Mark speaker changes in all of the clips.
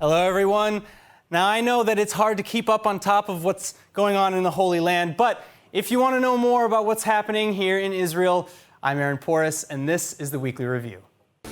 Speaker 1: Hello, everyone. Now, I know that it's hard to keep up on top of what's going on in the Holy Land, but if you want to know more about what's happening here in Israel, I'm Aaron Porras, and this is the Weekly Review.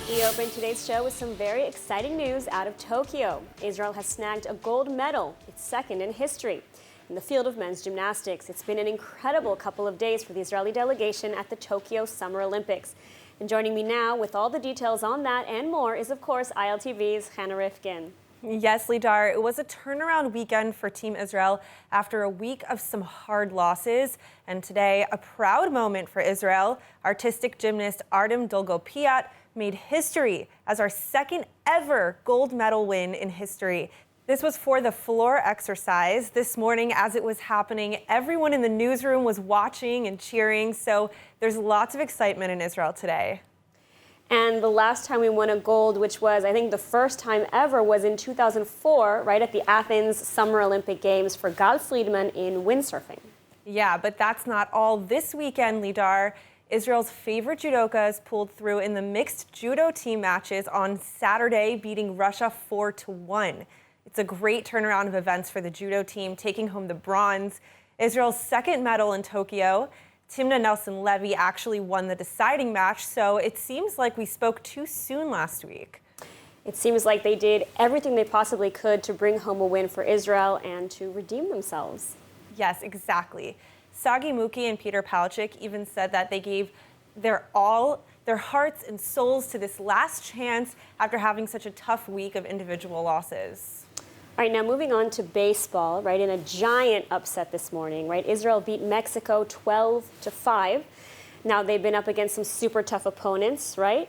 Speaker 2: We open today's show with some very exciting news out of Tokyo. Israel has snagged a gold medal, its second in history. In the field of men's gymnastics, it's been an incredible couple of days for the Israeli delegation at the Tokyo Summer Olympics. And joining me now with all the details on that and more is, of course, ILTV's Hannah Rifkin.
Speaker 3: Yes, Lidar, it was a turnaround weekend for Team Israel after a week of some hard losses. And today, a proud moment for Israel. Artistic gymnast Artem Dolgopiat made history as our second ever gold medal win in history. This was for the floor exercise. This morning, as it was happening, everyone in the newsroom was watching and cheering. So there's lots of excitement in Israel today.
Speaker 2: And the last time we won a gold, which was, I think, the first time ever, was in 2004, right at the Athens Summer Olympic Games for Gal Friedman in windsurfing.
Speaker 3: Yeah, but that's not all. This weekend, Lidar, Israel's favorite judokas pulled through in the mixed judo team matches on Saturday, beating Russia 4-1. It's a great turnaround of events for the judo team, taking home the bronze. Israel's second medal in Tokyo. Timna Nelson-Levy actually won the deciding match, so it seems like we spoke too soon last week.
Speaker 2: It seems like they did everything they possibly could to bring home a win for Israel and to redeem themselves.
Speaker 3: Yes, exactly. Sagi Muki and Peter Palachik even said that they gave their hearts and souls to this last chance after having such a tough week of individual losses.
Speaker 2: All right, now moving on to baseball, right, in a giant upset this morning, right? Israel beat Mexico 12-5. Now they've been up against some super tough opponents, right?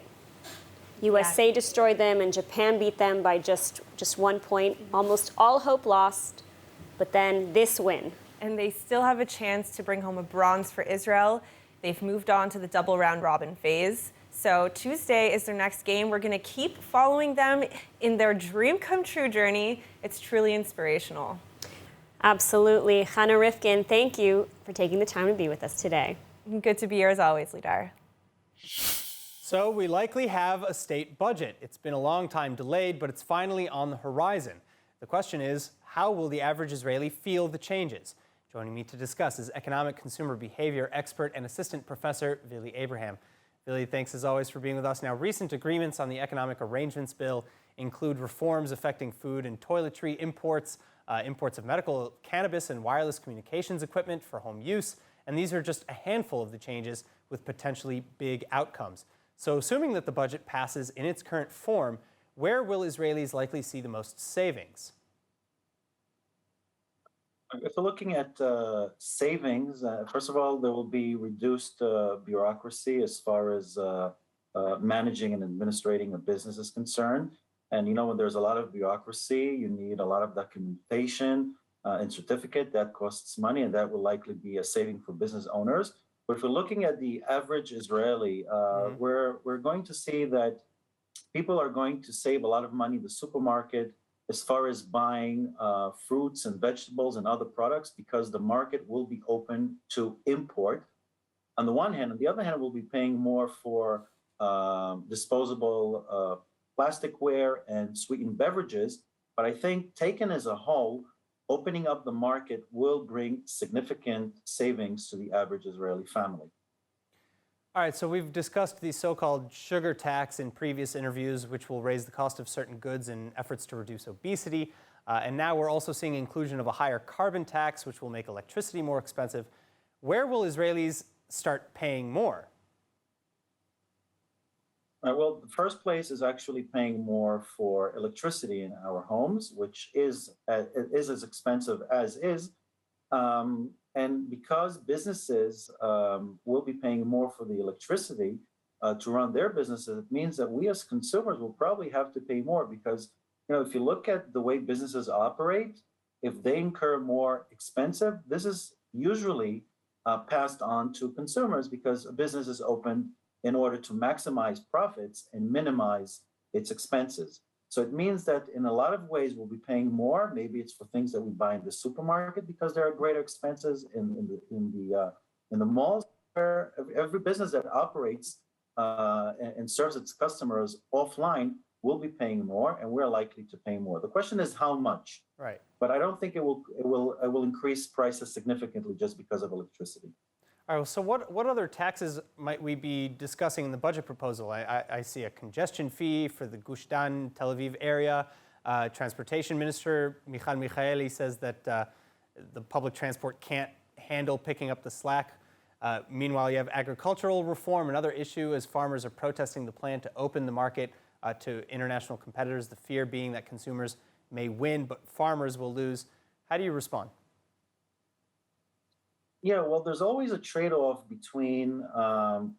Speaker 2: USA destroyed them and Japan beat them by just 1 point. Almost all hope lost, but then this win.
Speaker 3: And they still have a chance to bring home a bronze for Israel. They've moved on to the double round robin phase. So Tuesday is their next game. We're going to keep following them in their dream come true journey. It's truly inspirational.
Speaker 2: Absolutely. Hannah Rifkin, thank you for taking the time to be with us today.
Speaker 3: Good to be here as always, Lidar.
Speaker 1: So we likely have a state budget. It's been a long time delayed, but it's finally on the horizon. The question is, how will the average Israeli feel the changes? Joining me to discuss is economic consumer behavior expert and assistant professor Vili Abraham. Vili, thanks as always for being with us. Now, recent agreements on the Economic Arrangements Bill include reforms affecting food and toiletry imports, imports of medical cannabis and wireless communications equipment for home use, and these are just a handful of the changes with potentially big outcomes. So assuming that the budget passes in its current form, where will Israelis likely see the most savings?
Speaker 4: If we're looking at savings, first of all, there will be reduced bureaucracy as far as managing and administrating a business is concerned. And you know, when there's a lot of bureaucracy, you need a lot of documentation and certificate that costs money, and that will likely be a saving for business owners. But if we're looking at the average Israeli, we're going to see that people are going to save a lot of money in the supermarket as far as buying fruits and vegetables and other products, because the market will be open to import on the one hand. On the other hand, we'll be paying more for disposable plasticware and sweetened beverages. But I think taken as a whole, opening up the market will bring significant savings to the average Israeli family.
Speaker 1: All right, so we've discussed the so-called sugar tax in previous interviews, which will raise the cost of certain goods in efforts to reduce obesity. And now we're also seeing inclusion of a higher carbon tax, which will make electricity more expensive. Where will Israelis start paying more?
Speaker 4: Well, the first place is actually paying more for electricity in our homes, which is as expensive as is. And because businesses will be paying more for the electricity to run their businesses, it means that we as consumers will probably have to pay more because, you know, if you look at the way businesses operate, if they incur more expensive, this is usually passed on to consumers because a business is open in order to maximize profits and minimize its expenses. So it means that in a lot of ways we'll be paying more. Maybe it's for things that we buy in the supermarket because there are greater expenses in the malls. Where every business that operates and serves its customers offline will be paying more, and we're likely to pay more. The question is how much.
Speaker 1: Right.
Speaker 4: But I don't think it will increase prices significantly just because of electricity.
Speaker 1: All right, so what other taxes might we be discussing in the budget proposal? I see a congestion fee for the Gush Dan, Tel Aviv area. Transportation Minister Michal Michaeli says that the public transport can't handle picking up the slack. Meanwhile, you have agricultural reform, another issue as farmers are protesting the plan to open the market to international competitors, the fear being that consumers may win, but farmers will lose. How do you respond?
Speaker 4: Yeah, well, there's always a trade-off between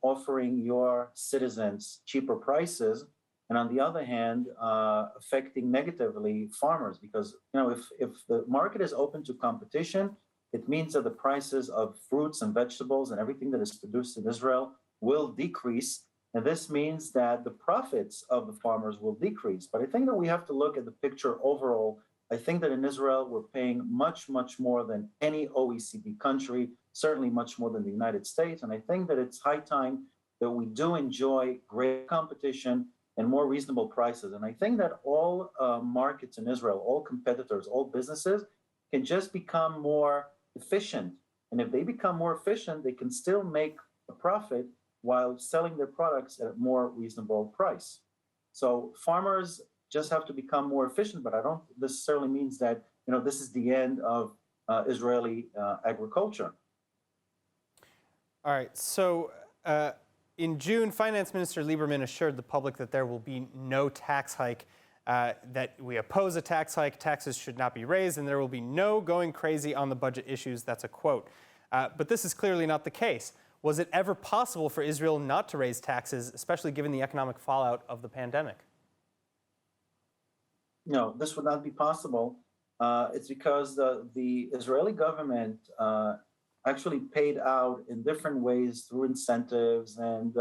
Speaker 4: offering your citizens cheaper prices and, on the other hand, affecting negatively farmers. Because if the market is open to competition, it means that the prices of fruits and vegetables and everything that is produced in Israel will decrease. And this means that the profits of the farmers will decrease. But I think that we have to look at the picture overall. I think that in Israel, we're paying much, much more than any OECD country, certainly much more than the United States. And I think that it's high time that we do enjoy great competition and more reasonable prices. And I think that all markets in Israel, all competitors, all businesses can just become more efficient. And if they become more efficient, they can still make a profit while selling their products at a more reasonable price. So farmers just have to become more efficient, but I don't necessarily means that this is the end of Israeli agriculture.
Speaker 1: All right, so in June, Finance Minister Lieberman assured the public that there will be no tax hike, that we oppose a tax hike, taxes should not be raised, and there will be no going crazy on the budget issues. That's a quote. But this is clearly not the case. Was it ever possible for Israel not to raise taxes, especially given the economic fallout of the pandemic?
Speaker 4: No, this would not be possible. It's because the Israeli government actually paid out in different ways through incentives and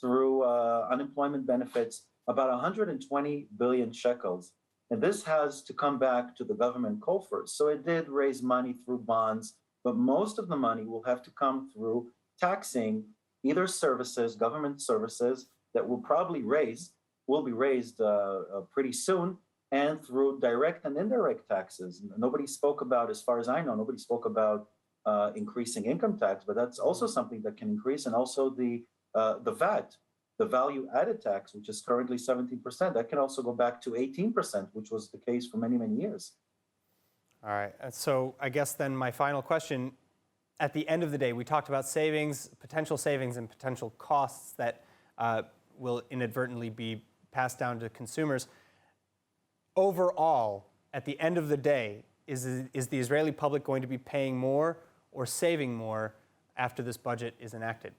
Speaker 4: through unemployment benefits about 120 billion shekels. And this has to come back to the government coffers. So it did raise money through bonds, but most of the money will have to come through taxing either services, government services that will be raised pretty soon, and through direct and indirect taxes. Nobody spoke about, as far as I know, nobody spoke about increasing income tax, but that's also something that can increase, and also the VAT, the value added tax, which is currently 17%, that can also go back to 18%, which was the case for many, many years.
Speaker 1: All right, so I guess then my final question, at the end of the day, we talked about savings, potential savings and potential costs that will inadvertently be passed down to consumers. Overall, at the end of the day, is the Israeli public going to be paying more or saving more after this budget is enacted?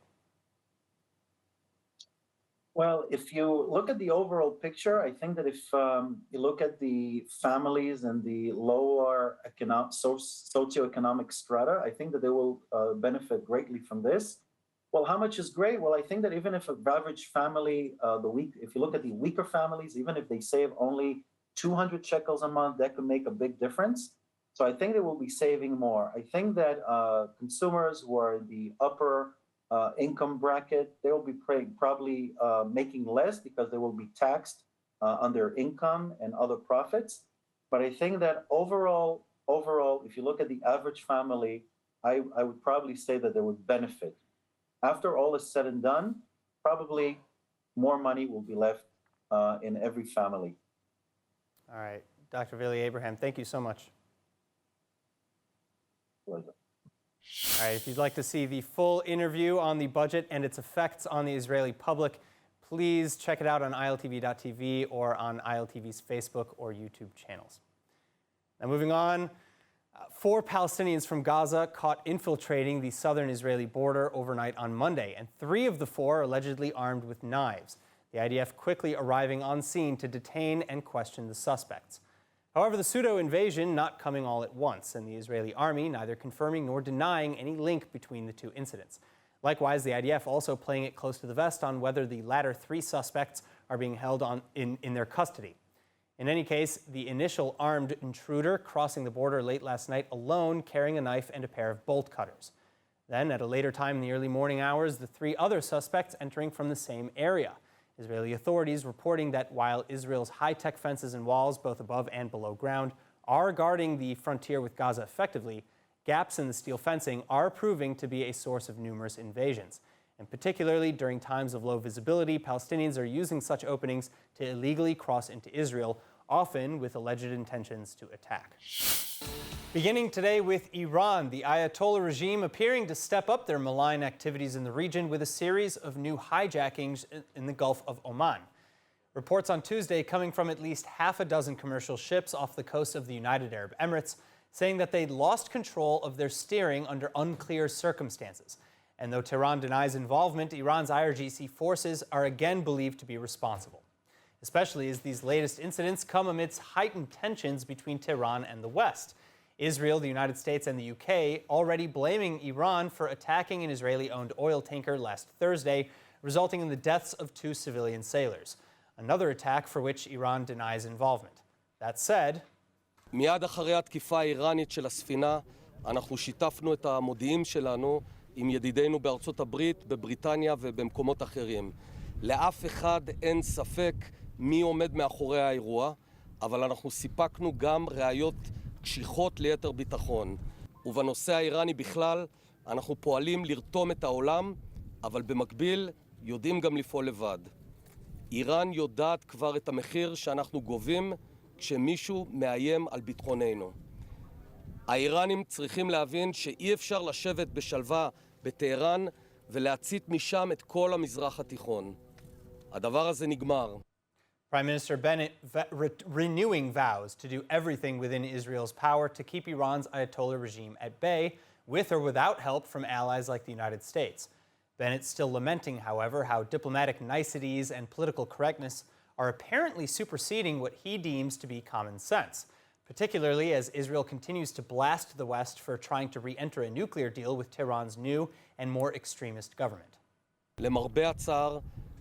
Speaker 4: Well, if you look at the overall picture, I think that if you look at the families and the lower socioeconomic strata, I think that they will benefit greatly from this. Well, how much is great? Well, I think that even if an average family, if you look at the weaker families, even if they save only 200 shekels a month, that could make a big difference. So I think they will be saving more. I think that consumers who are in the upper income bracket, they will be probably making less because they will be taxed on their income and other profits. But I think that overall, if you look at the average family, I would probably say that they would benefit. After all is said and done, probably more money will be left in every family.
Speaker 1: All right, Dr. Vili Abraham, thank you so much.
Speaker 4: Pleasure.
Speaker 1: All right, if you'd like to see the full interview on the budget and its effects on the Israeli public, please check it out on ILTV.tv or on ILTV's Facebook or YouTube channels. Now moving on, 4 Palestinians from Gaza caught infiltrating the southern Israeli border overnight on Monday, and 3 of the 4 are allegedly armed with knives. The IDF quickly arriving on scene to detain and question the suspects. However, the pseudo-invasion not coming all at once, and the Israeli army neither confirming nor denying any link between the 2 incidents. Likewise, the IDF also playing it close to the vest on whether the latter 3 suspects are being held in their custody. In any case, the initial armed intruder crossing the border late last night alone, carrying a knife and a pair of bolt cutters. Then, at a later time in the early morning hours, the 3 other suspects entering from the same area. Israeli authorities reporting that while Israel's high-tech fences and walls, both above and below ground, are guarding the frontier with Gaza effectively, gaps in the steel fencing are proving to be a source of numerous invasions. And particularly during times of low visibility, Palestinians are using such openings to illegally cross into Israel, often with alleged intentions to attack. Beginning today with Iran, the Ayatollah regime appearing to step up their malign activities in the region with a series of new hijackings in the Gulf of Oman. Reports on Tuesday coming from at least half a dozen commercial ships off the coast of the United Arab Emirates saying that they'd lost control of their steering under unclear circumstances. And though Tehran denies involvement, Iran's IRGC forces are again believed to be responsible, especially as these latest incidents come amidst heightened tensions between Tehran and the West. Israel, the United States, and the UK already blaming Iran for attacking an Israeli-owned oil tanker last Thursday, resulting in the deaths of 2 civilian sailors. Another attack for which Iran denies involvement. That said,
Speaker 5: מיד אחרי התקיפה האיראנית של הספינה, אנחנו שיתפנו את המודיעים שלנו עם ידידינו בארצות הברית, בבריטניה ובמקומות אחרים. לאף אחד אין ספק מי עומד מאחורי האירוע, אבל אנחנו סיפקנו גם ראיות קשיחות ליתר ביטחון. ובנושא האיראני בכלל, אנחנו פועלים לרתום את העולם, אבל במקביל יודעים גם לפעול לבד. איראן יודעת כבר את המחיר שאנחנו גובים כשמישהו מאיים על ביטחוננו. האיראנים צריכים להבין שאי אפשר לשבת בשלווה בטהרן ולהצית משם את כל המזרח התיכון. הדבר הזה נגמר.
Speaker 1: Prime Minister Bennett renewing vows to do everything within Israel's power to keep Iran's Ayatollah regime at bay, with or without help from allies like the United States. Bennett still lamenting, however, how diplomatic niceties and political correctness are apparently superseding what he deems to be common sense, particularly as Israel continues to blast the West for trying to re-enter a nuclear deal with Tehran's new and more extremist government.
Speaker 5: למרבה הצער,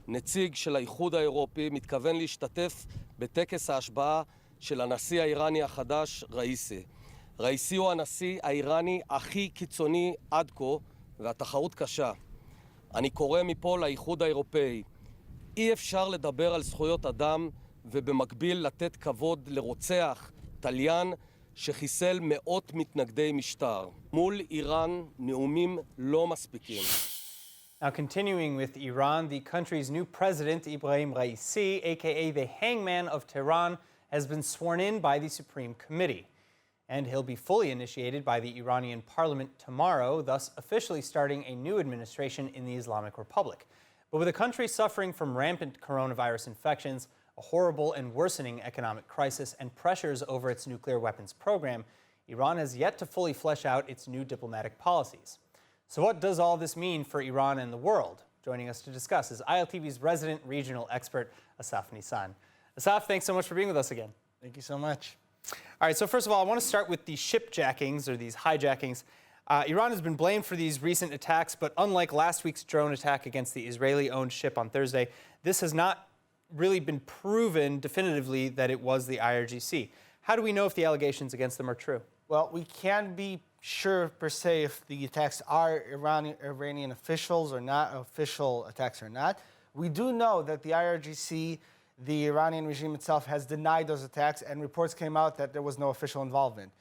Speaker 5: נציג של האיחוד האירופי מתכוון להשתתף בטקס ההשבעה של הנשיא האיראני החדש, ראיסי. ראיסי הוא הנשיא האיראני הכי קיצוני עד כה, והתחרות קשה. אני קורא מפה לאיחוד האירופאי. אי אפשר לדבר על זכויות אדם ובמקביל לתת כבוד לרוצח, תליין, שחיסל מאות מתנגדי משטר. מול איראן נאומים לא מספיקים.
Speaker 1: Now, continuing with Iran, the country's new president, Ibrahim Raisi, aka the hangman of Tehran, has been sworn in by the Supreme Committee. And he'll be fully initiated by the Iranian parliament tomorrow, thus officially starting a new administration in the Islamic Republic. But with the country suffering from rampant coronavirus infections, a horrible and worsening economic crisis, and pressures over its nuclear weapons program, Iran has yet to fully flesh out its new diplomatic policies. So what does all this mean for Iran and the world? Joining us to discuss is ILTV's resident regional expert, Asaf Nissan. Asaf, thanks so much for being with us again.
Speaker 6: Thank you so much.
Speaker 1: All right, so first of all, I want to start with the shipjackings, or these hijackings. Iran has been blamed for these recent attacks, but unlike last week's drone attack against the Israeli-owned ship on Thursday, this has not really been proven definitively that it was the IRGC. How do we know if the allegations against them are true?
Speaker 6: Well, we can't be sure per se if the attacks are Iranian officials or not, official attacks or not. We do know that the IRGC, the Iranian regime itself, has denied those attacks, and reports came out that there was no official involvement.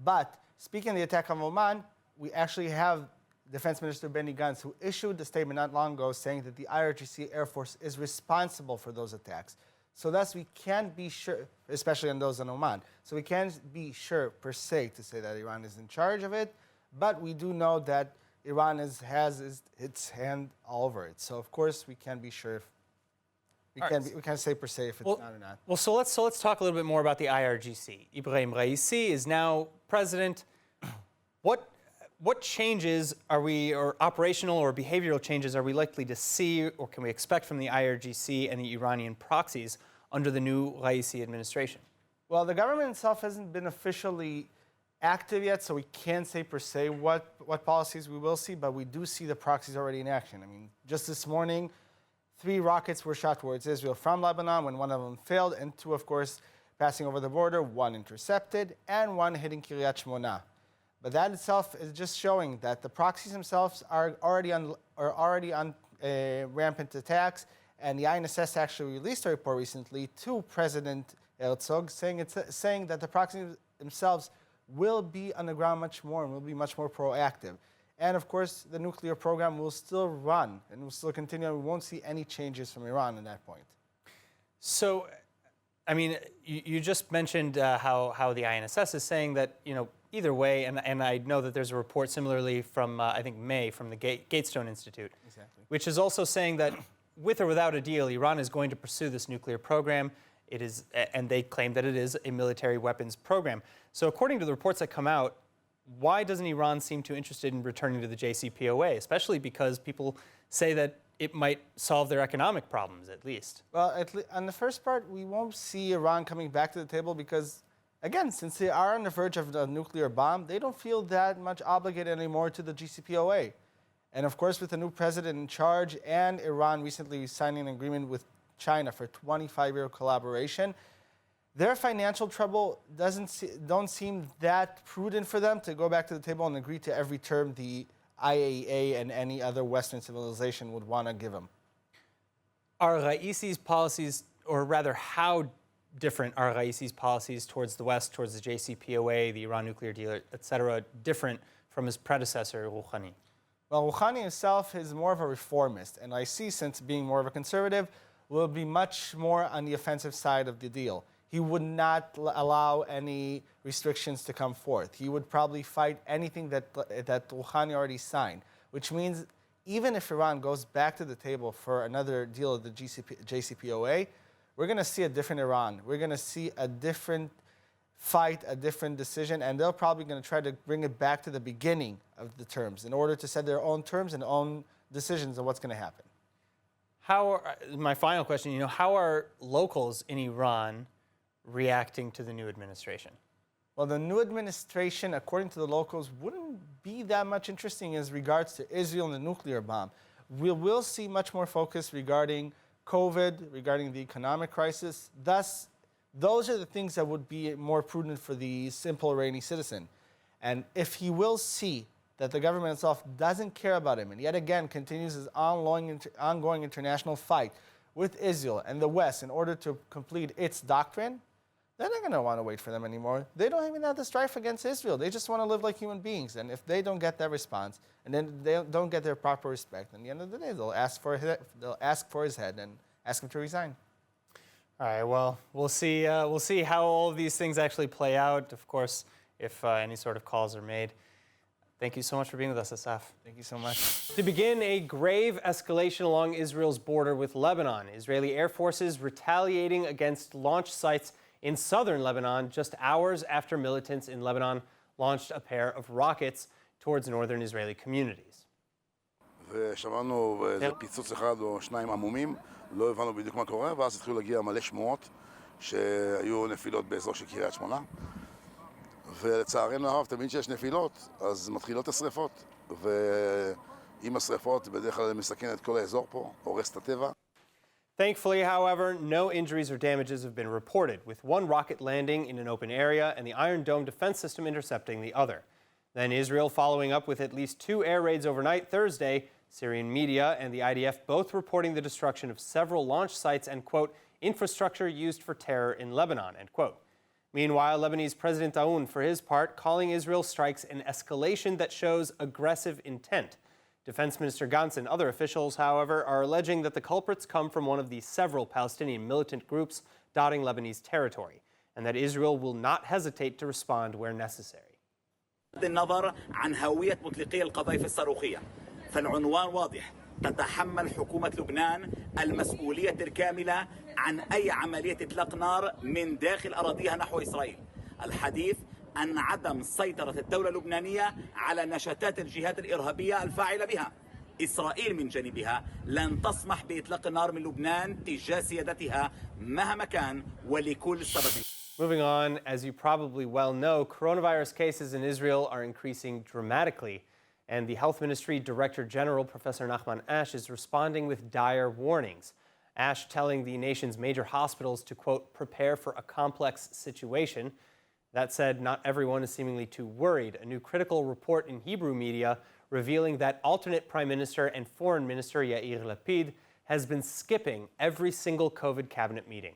Speaker 6: But speaking of the attack on Oman, we actually have Defense Minister Benny Gantz, who issued a statement not long ago saying that the IRGC Air Force is responsible for those attacks. So thus we can't be sure, especially on those in Oman. So we can't be sure per se to say that Iran is in charge of it, but we do know that Iran has its hand all over it. So of course we can't be sure if we can't say per se if it's not or not.
Speaker 1: Well, so let's talk a little bit more about the IRGC. Ibrahim Raisi is now president. What changes are we, or operational or behavioral changes, are we likely to see, or can we expect from the IRGC and the Iranian proxies under the new Raisi administration?
Speaker 6: Well, the government itself hasn't been officially active yet, so we can't say per se what policies we will see, but we do see the proxies already in action. I mean, just this morning, 3 rockets were shot towards Israel from Lebanon when one of them failed, and 2, of course, passing over the border, 1 intercepted, and 1 hitting Kiryat Shmona. But that itself is just showing that the proxies themselves are already on rampant attacks, And the INSS actually released a report recently to President Herzog saying that the proxies themselves will be on the ground much more and will be much more proactive. And of course, the nuclear program will still run and will still continue. We won't see any changes from Iran at that point.
Speaker 1: So, I mean, you just mentioned how the INSS is saying that, either way, and I know that there's a report similarly from, I think, May from the Gatestone Institute, which is also saying that with or without a deal, Iran is going to pursue this nuclear program. It is, and they claim that it is a military weapons program. So according to the reports that come out, why doesn't Iran seem too interested in returning to the JCPOA, especially because people say that it might solve their economic problems, at least?
Speaker 6: Well, on the first part, we won't see Iran coming back to the table because, again, since they are on the verge of a nuclear bomb, they don't feel that much obligated anymore to the JCPOA. And of course, with the new president in charge and Iran recently signing an agreement with China for 25-year collaboration, their financial trouble don't seem that prudent for them to go back to the table and agree to every term the IAEA and any other Western civilization would want to give them.
Speaker 1: Are Raisi's policies, or rather how different are Raisi's policies towards the West, towards the JCPOA, the Iran nuclear deal, et cetera, different from his predecessor, Rouhani?
Speaker 6: Well, Rouhani himself is more of a reformist, and Raisi, since being more of a conservative, will be much more on the offensive side of the deal. He would not allow any restrictions to come forth. He would probably fight anything that Rouhani already signed, which means even if Iran goes back to the table for another deal of the JCPOA, we're going to see a different Iran. We're going to see a different fight, a different decision, and they're probably going to try to bring it back to the beginning of the terms in order to set their own terms and own decisions on what's going to happen.
Speaker 1: My final question, how are locals in Iran reacting to the new administration?
Speaker 6: Well, the new administration, according to the locals, wouldn't be that much interesting as regards to Israel and the nuclear bomb. We will see much more focus regarding COVID, regarding the economic crisis. Thus, those are the things that would be more prudent for the simple Iranian citizen. And if he will see that the government itself doesn't care about him and yet again continues his ongoing international fight with Israel and the West in order to complete its doctrine, they're not going to want to wait for them anymore. They don't even have the strife against Israel. They just want to live like human beings. And if they don't get that response, and then they don't get their proper respect, at the end of the day, they'll ask for his head and ask him to resign.
Speaker 1: All right, well, we'll see how all of these things actually play out, of course, if any sort of calls are made. Thank you so much for being with us, Asaf.
Speaker 6: Thank you so much.
Speaker 1: To begin, a grave escalation along Israel's border with Lebanon. Israeli air forces retaliating against launch sites in southern Lebanon just hours after militants in Lebanon launched a pair of rockets towards northern Israeli communities.
Speaker 7: ושמענו איזה פיצוץ אחד או שניים עמומים, לא הבנו בדיוק מה קורה, ואז התחילו להגיע מלא שמועות שהיו נפילות באזור של קריית שמונה. ולצערנו הרב, תמיד שיש נפילות, אז מתחילות השרפות. ועם השרפות בדרך כלל מסכן את כל האזור פה, הורס את הטבע.
Speaker 1: Thankfully, however, no injuries or damages have been reported, with one rocket landing in an open area and the Iron Dome defense system intercepting the other. Then Israel following up with at least 2 air raids overnight Thursday, Syrian media and the IDF both reporting the destruction of several launch sites and, quote, infrastructure used for terror in Lebanon, end quote. Meanwhile, Lebanese President Aoun, for his part, calling Israel strikes an escalation that shows aggressive intent. Defense Minister Gantz and other officials, however, are alleging that the culprits come from one of the several Palestinian militant groups dotting Lebanese territory, and that Israel will not hesitate to respond where necessary.
Speaker 8: النظر عن هوية مطلقي القذائف الصاروخية فالعنوان واضح تتحمل حكومة لبنان المسؤولية الكاملة عن أي عملية إطلاق نار من داخل أراضيها نحو إسرائيل الحديث عن عدم سيطرة الدولة اللبنانية على نشاطات الجهات الإرهابية الفاعلة بها إسرائيل من جانبها لن تسمح بإطلاق النار من لبنان تجاه سيادتها مهما كان ولكل سبب.
Speaker 1: Moving on, as you probably well know, coronavirus cases in Israel are increasing dramatically, and the Health Ministry Director General, Professor Nachman Ash, is responding with dire warnings. Ash telling the nation's major hospitals to, quote, prepare for a complex situation. That said, not everyone is seemingly too worried. A new critical report in Hebrew media revealing that alternate Prime Minister and Foreign Minister Yair Lapid has been skipping every single COVID cabinet meeting.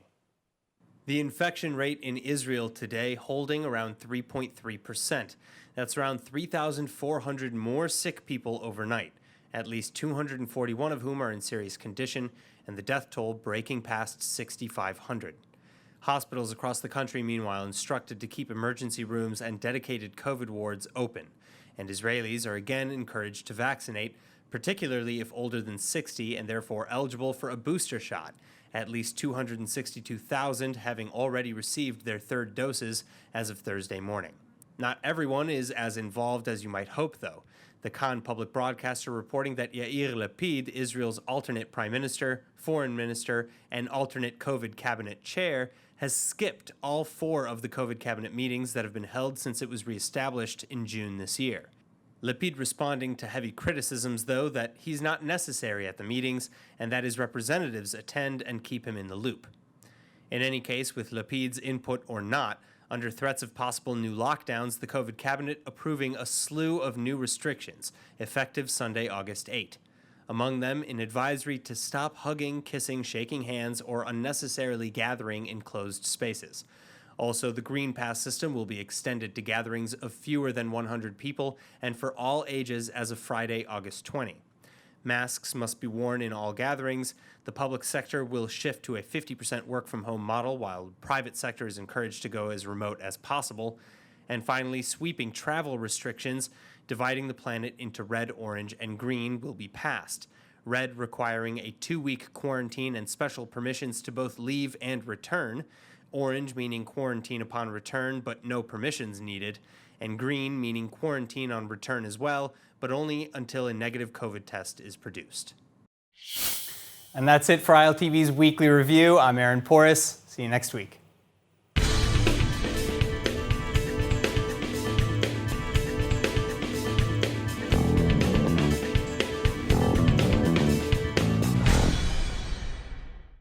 Speaker 1: The infection rate in Israel today holding around 3.3%. That's around 3,400 more sick people overnight, at least 241 of whom are in serious condition, and the death toll breaking past 6,500. Hospitals across the country, meanwhile, instructed to keep emergency rooms and dedicated COVID wards open, and Israelis are again encouraged to vaccinate, particularly if older than 60 and therefore eligible for a booster shot, at least 262,000 having already received their third doses as of Thursday morning. Not everyone is as involved as you might hope, though. The Kan public broadcaster reporting that Yair Lapid, Israel's alternate prime minister, foreign minister, and alternate COVID cabinet chair, has skipped all 4 of the COVID cabinet meetings that have been held since it was reestablished in June this year. Lapid responding to heavy criticisms, though, that he's not necessary at the meetings and that his representatives attend and keep him in the loop. In any case, with Lapid's input or not, under threats of possible new lockdowns, the COVID cabinet approving a slew of new restrictions, effective Sunday, August 8. Among them, an advisory to stop hugging, kissing, shaking hands, or unnecessarily gathering in closed spaces. Also, the Green Pass system will be extended to gatherings of fewer than 100 people and for all ages as of Friday, August 20. Masks must be worn in all gatherings. The public sector will shift to a 50% work-from-home model, while the private sector is encouraged to go as remote as possible. And finally, sweeping travel restrictions, dividing the planet into red, orange, and green, will be passed. Red requiring a 2-week quarantine and special permissions to both leave and return. Orange meaning quarantine upon return, but no permissions needed. And green meaning quarantine on return as well, but only until a negative COVID test is produced. And that's it for ILTV's Weekly Review. I'm Aaron Porras. See you next week.